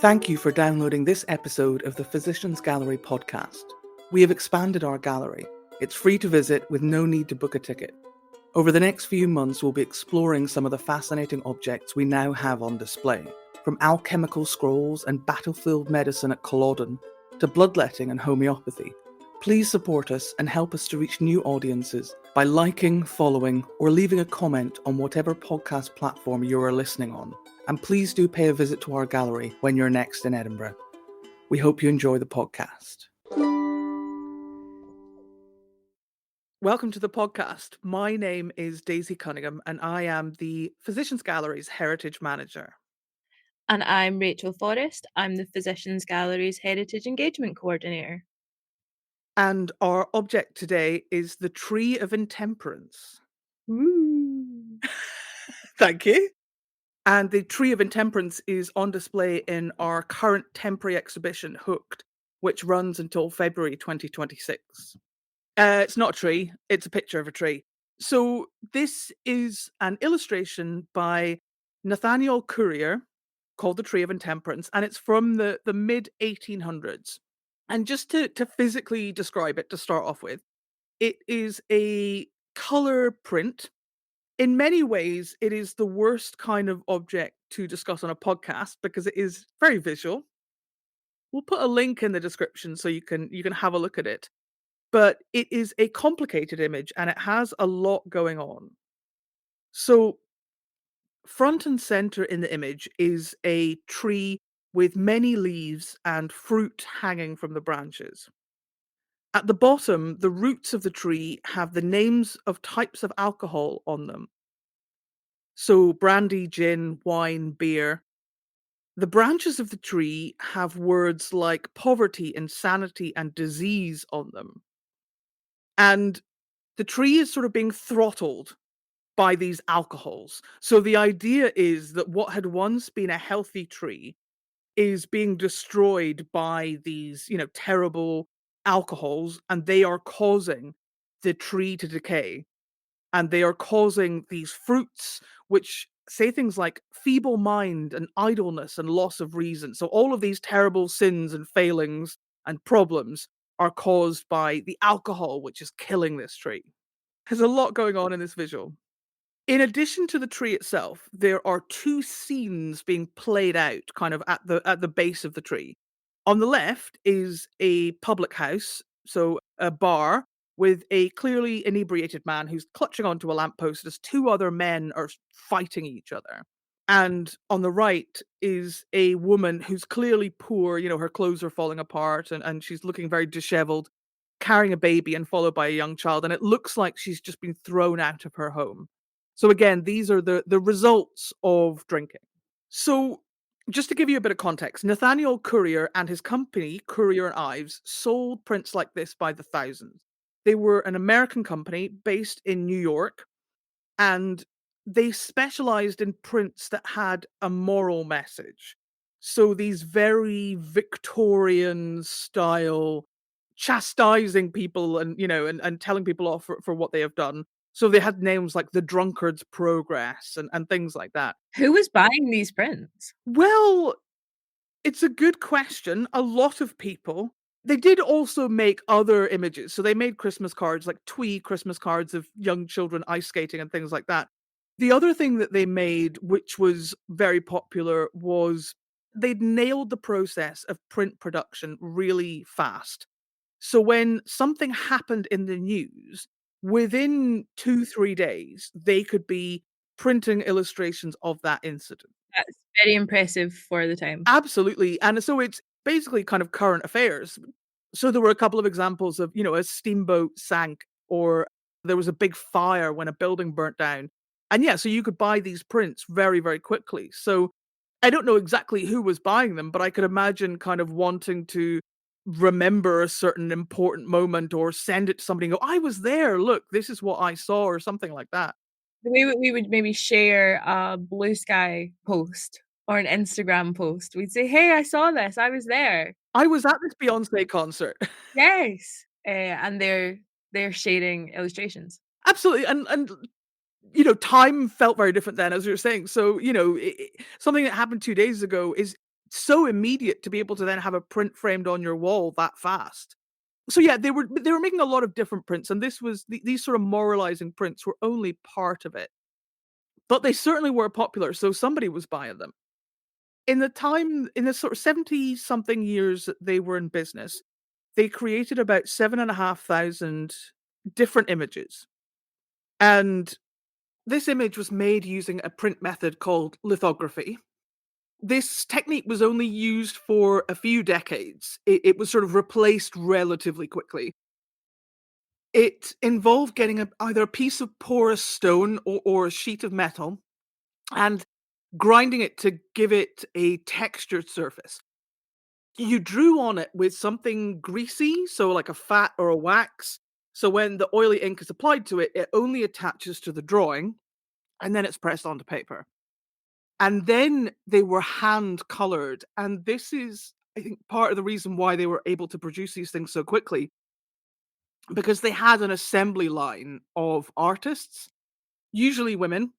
Thank you for downloading this episode of the Physicians Gallery podcast. We have expanded our gallery. It's free to visit with no need to book a ticket. Over the next few months, we'll be exploring some of the fascinating objects we now have on display, from alchemical scrolls and battlefield medicine at Culloden to bloodletting and homeopathy. Please support us and help us to reach new audiences by liking, following, or leaving a comment on whatever podcast platform you are listening on. And please do pay a visit to our gallery when you're next in Edinburgh. We hope you enjoy the podcast. Welcome to the podcast. My name is Daisy Cunynghame, and I am the Physicians Gallery's Heritage Manager. And I'm Rachel Forrest. I'm the Physicians Gallery's Heritage Engagement Coordinator. And our object today is the Tree of Intemperance. Woo! Thank you. And the Tree of Intemperance is on display in our current temporary exhibition, Hooked, which runs until February 2026. It's not a tree, it's a picture of a tree. So this is an illustration by Nathaniel Currier called The Tree of Intemperance, and it's from the mid-1800s. And just to physically describe it, to start off with, it is a color print. In many ways, it is the worst kind of object to discuss on a podcast because it is very visual. We'll put a link in the description so you can have a look at it. But it is a complicated image and it has a lot going on. So front and center in the image is a tree with many leaves and fruit hanging from the branches. At the bottom, the roots of the tree have the names of types of alcohol on them. So brandy, gin, wine, beer. The branches of the tree have words like poverty, insanity, and disease on them. And the tree is sort of being throttled by these alcohols. So the idea is that what had once been a healthy tree is being destroyed by these, terrible alcohols, and they are causing the tree to decay. And they are causing these fruits, which say things like feeble mind and idleness and loss of reason. So all of these terrible sins and failings and problems are caused by the alcohol, which is killing this tree. There's a lot going on in this visual. In addition to the tree itself, there are two scenes being played out kind of at the base of the tree. On the left is a public house, so a bar with a clearly inebriated man who's clutching onto a lamppost as two other men are fighting each other. And on the right is a woman who's clearly poor, her clothes are falling apart and she's looking very disheveled, carrying a baby and followed by a young child, and it looks like she's just been thrown out of her home. So again, these are the results of drinking. So just to give you a bit of context, Nathaniel Currier and his company, Currier and Ives, sold prints like this by the thousands. They were an American company based in New York, and they specialized in prints that had a moral message. So these very Victorian style, chastising people and telling people off for what they have done. So they had names like the Drunkard's Progress and things like that. Who was buying these prints? Well, it's a good question. A lot of people. They did also make other images. So they made Christmas cards, like twee Christmas cards of young children ice skating and things like that. The other thing that they made, which was very popular, was they'd nailed the process of print production really fast. So when something happened in the news, within 2-3 days, they could be printing illustrations of that incident. That's very impressive for the time. Absolutely. And so it's basically kind of current affairs. So there were a couple of examples of, a steamboat sank, or there was a big fire when a building burnt down. And yeah, so you could buy these prints very, very quickly. So I don't know exactly who was buying them, but I could imagine kind of wanting to remember a certain important moment or send it to somebody and go, I was there, look, this is what I saw, or something like that. We would maybe share a Bluesky post or an Instagram post. We'd say, hey, I saw this, I was there. I was at this Beyonce concert. Yes. And they're sharing illustrations. Absolutely. And time felt very different then, as you were saying. So, something that happened 2 days ago is so immediate to be able to then have a print framed on your wall that fast. So yeah, they were making a lot of different prints, and this was these sort of moralizing prints were only part of it. But they certainly were popular, so somebody was buying them. In the sort of 70 something years that they were in business, they created about 7,500 different images. And this image was made using a print method called lithography. This technique was only used for a few decades. It was sort of replaced relatively quickly. It involved getting either a piece of porous stone or a sheet of metal and grinding it to give it a textured surface. You drew on it with something greasy, so like a fat or a wax. So when the oily ink is applied to it, it only attaches to the drawing and then it's pressed onto paper. And then they were hand colored. And this is, I think, part of the reason why they were able to produce these things so quickly, because they had an assembly line of artists, usually women,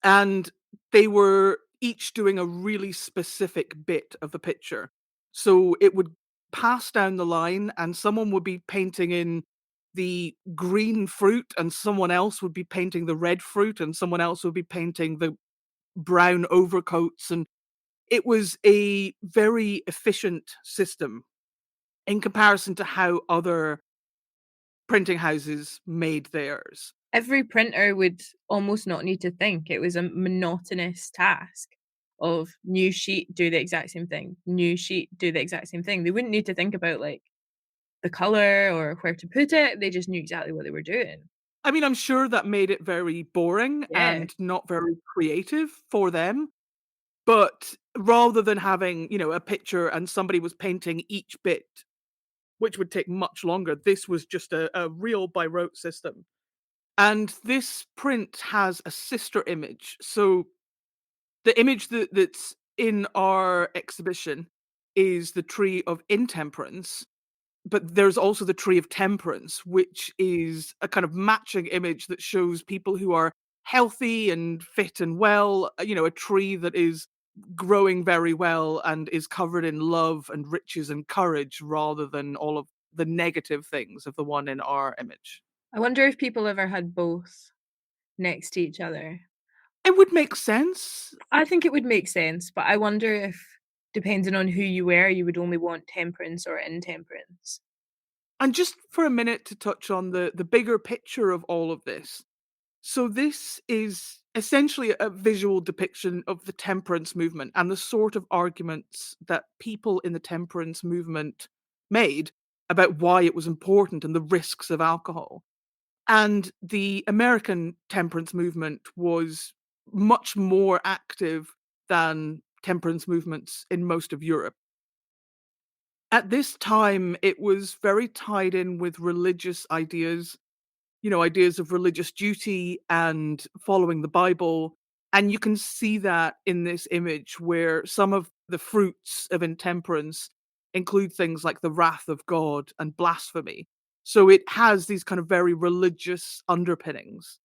and they were each doing a really specific bit of the picture. So it would pass down the line, and someone would be painting in the green fruit, and someone else would be painting the red fruit, and someone else would be painting the brown overcoats. And it was a very efficient system in comparison to how other printing houses made theirs. Every printer would almost not need to think. It was a monotonous task of new sheet, do the exact same thing, new sheet, do the exact same thing. They wouldn't need to think about, like, the color or where to put it. They just knew exactly what they were doing. I mean, I'm sure that made it very boring Yeah. and not very creative for them, but rather than having, a picture and somebody was painting each bit, which would take much longer, this was just a real by rote system. And this print has a sister image. So the image that's in our exhibition is the Tree of Intemperance, but there's also the Tree of Temperance, which is a kind of matching image that shows people who are healthy and fit and well, a tree that is growing very well and is covered in love and riches and courage rather than all of the negative things of the one in our image. I wonder if people ever had both next to each other. It would make sense. I think it would make sense, but I wonder if, depending on who you were, you would only want temperance or intemperance. And just for a minute to touch on the bigger picture of all of this. So this is essentially a visual depiction of the temperance movement and the sort of arguments that people in the temperance movement made about why it was important and the risks of alcohol. And the American temperance movement was much more active than temperance movements in most of Europe. At this time, it was very tied in with religious ideas, ideas of religious duty and following the Bible. And you can see that in this image where some of the fruits of intemperance include things like the wrath of God and blasphemy. So it has these kind of very religious underpinnings.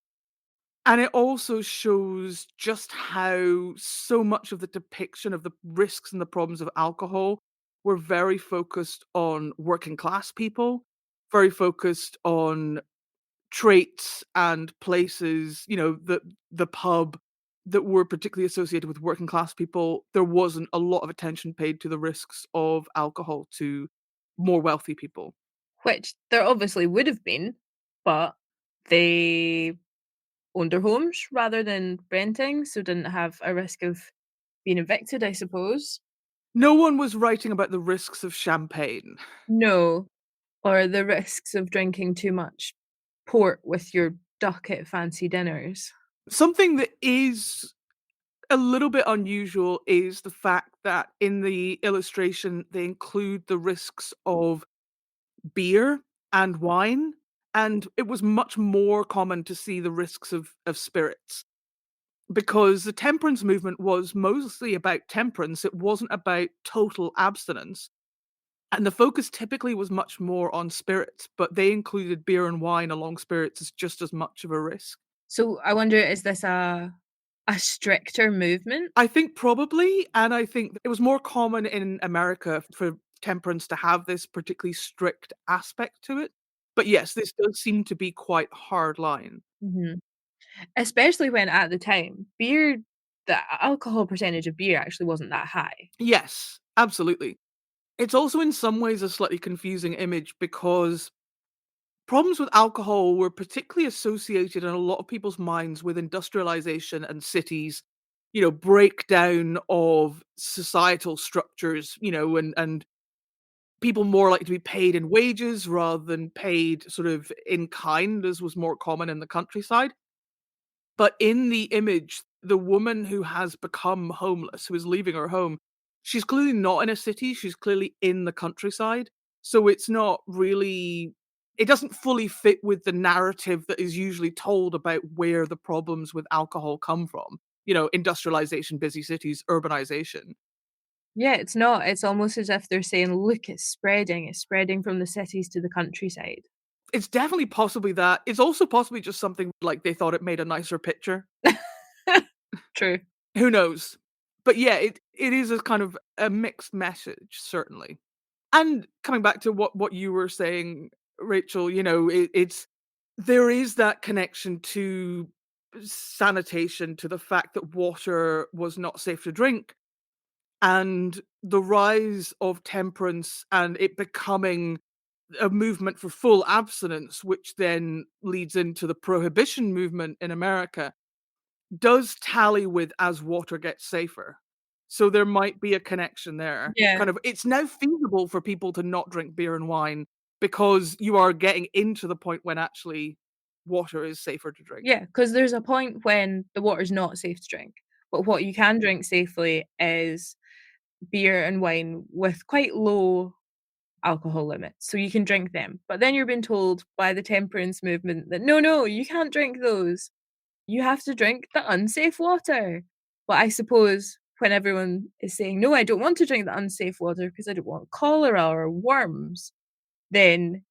And it also shows just how so much of the depiction of the risks and the problems of alcohol were very focused on working class people, very focused on traits and places, the pub that were particularly associated with working class people. There wasn't a lot of attention paid to the risks of alcohol to more wealthy people. Which there obviously would have been, but they owned their homes rather than renting, so didn't have a risk of being evicted, I suppose. No one was writing about the risks of champagne. No, or the risks of drinking too much port with your duck at fancy dinners. Something that is a little bit unusual is the fact that in the illustration they include the risks of beer and wine, and it was much more common to see the risks of spirits because the temperance movement was mostly about temperance. It wasn't about total abstinence. And the focus typically was much more on spirits, but they included beer and wine along spirits as just as much of a risk. So I wonder, is this a A stricter movement? I think probably, and I think it was more common in America for temperance to have this particularly strict aspect to it. But yes, this does seem to be quite hard line. Mhm. Especially when at the time, beer the alcohol percentage of beer actually wasn't that high. Yes, absolutely. It's also in some ways a slightly confusing image because problems with alcohol were particularly associated in a lot of people's minds with industrialization and cities, breakdown of societal structures, and people more likely to be paid in wages rather than paid sort of in kind, as was more common in the countryside. But in the image, the woman who has become homeless, who is leaving her home, she's clearly not in a city, she's clearly in the countryside. So it's not really it doesn't fully fit with the narrative that is usually told about where the problems with alcohol come from. Industrialization, busy cities, urbanization. Yeah, it's not. It's almost as if they're saying, "Look, it's spreading from the cities to the countryside." It's definitely possibly that. It's also possibly just something like they thought it made a nicer picture. True. Who knows? But yeah, it is a kind of a mixed message, certainly. And coming back to what you were saying, Rachel, it's there is that connection to sanitation, to the fact that water was not safe to drink, and the rise of temperance and it becoming a movement for full abstinence, which then leads into the prohibition movement in America, does tally with as water gets safer. So there might be a connection there. Yeah. Kind of it's now feasible for people to not drink beer and wine because you are getting into the point when actually water is safer to drink. Yeah, because there's a point when the water's not safe to drink, but what you can drink safely is beer and wine with quite low alcohol limits, so you can drink them. But then you're being told by the temperance movement that, "No, no, you can't drink those. You have to drink the unsafe water." But I suppose when everyone is saying, "No, I don't want to drink the unsafe water because I don't want cholera or worms," then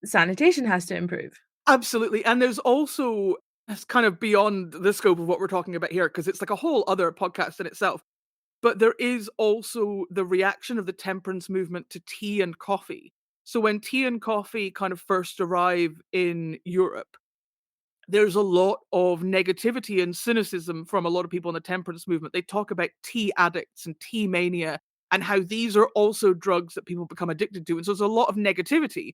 sanitation has to improve. Absolutely, and there's also it's kind of beyond the scope of what we're talking about here because it's like a whole other podcast in itself. But there is also the reaction of the temperance movement to tea and coffee. So when tea and coffee kind of first arrive in Europe, there's a lot of negativity and cynicism from a lot of people in the temperance movement. They talk about tea addicts and tea mania and how these are also drugs that people become addicted to. And so there's a lot of negativity.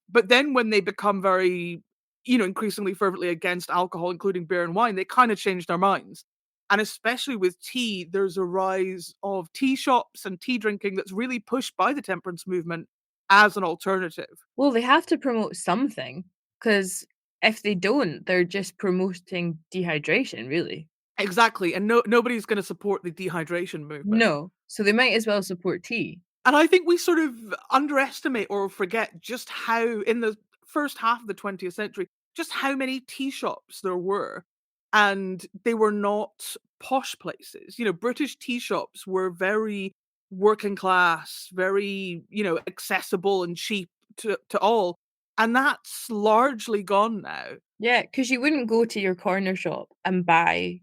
But then when they become very, increasingly fervently against alcohol, including beer and wine, they kind of change their minds. And especially with tea, there's a rise of tea shops and tea drinking that's really pushed by the temperance movement as an alternative. Well, they have to promote something, because if they don't, they're just promoting dehydration, really. Exactly. And nobody's going to support the dehydration movement. No, so they might as well support tea. And I think we sort of underestimate or forget just how, in the first half of the 20th century, just how many tea shops there were. And they were not posh places. British tea shops were very working class, very, accessible and cheap to all. And that's largely gone now. Yeah, because you wouldn't go to your corner shop and buy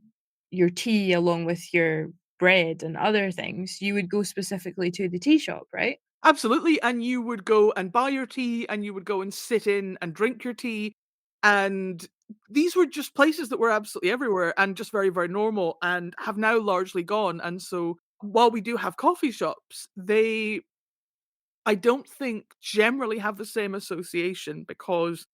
your tea along with your bread and other things. You would go specifically to the tea shop, right? Absolutely, and you would go and buy your tea, and you would go and sit in and drink your tea, and these were just places that were absolutely everywhere and just very, very normal and have now largely gone, and so, while we do have coffee shops, they I don't think generally have the same association because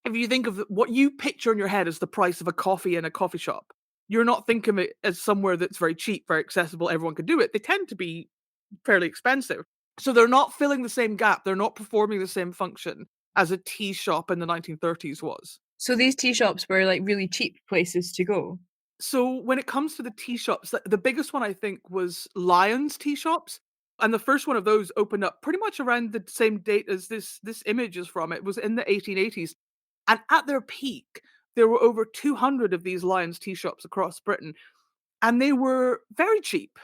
if you think of what you picture in your head as the price of a coffee in a coffee shop, you're not thinking of it as somewhere that's very cheap, very accessible, everyone could do it. They tend to be fairly expensive. So they're not filling the same gap, they're not performing the same function as a tea shop in the 1930s was. So these tea shops were like really cheap places to go. So when it comes to the tea shops, the biggest one I think was Lyons tea shops. And the first one of those opened up pretty much around the same date as this image is from. It was in the 1880s. And at their peak, there were over 200 of these Lyons tea shops across Britain. And they were very cheap.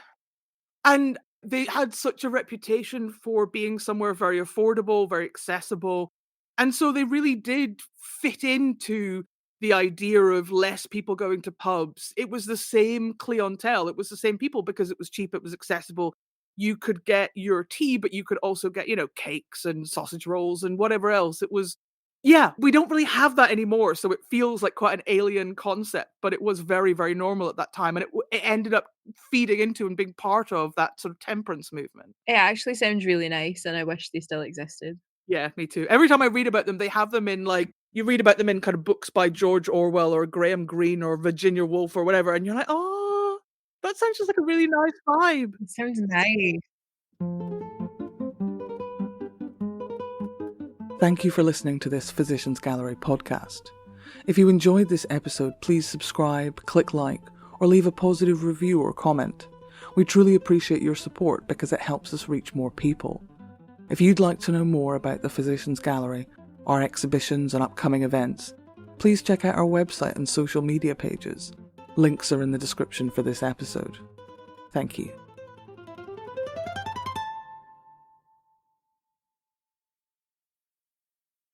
And they had such a reputation for being somewhere very affordable, very accessible, and so they really did fit into the idea of less people going to pubs. It was the same clientele. It was the same people because it was cheap, it was accessible. You could get your tea, but you could also get, cakes and sausage rolls and whatever else. It was, yeah, we don't really have that anymore. So it feels like quite an alien concept, but it was very, very normal at that time. And it ended up feeding into and being part of that sort of temperance movement. It actually sounds really nice, and I wish they still existed. Yeah, me too. Every time I read about them, they have them in you read about them in kind of books by George Orwell or Graham Greene or Virginia Woolf or whatever, and you're like, oh, that sounds just like a really nice vibe. It sounds nice. Thank you for listening to this Physicians Gallery podcast. If you enjoyed this episode, please subscribe, click like, or leave a positive review or comment. We truly appreciate your support because it helps us reach more people. If you'd like to know more about the Physicians Gallery, our exhibitions and upcoming events, please check out our website and social media pages. Links are in the description for this episode. Thank you.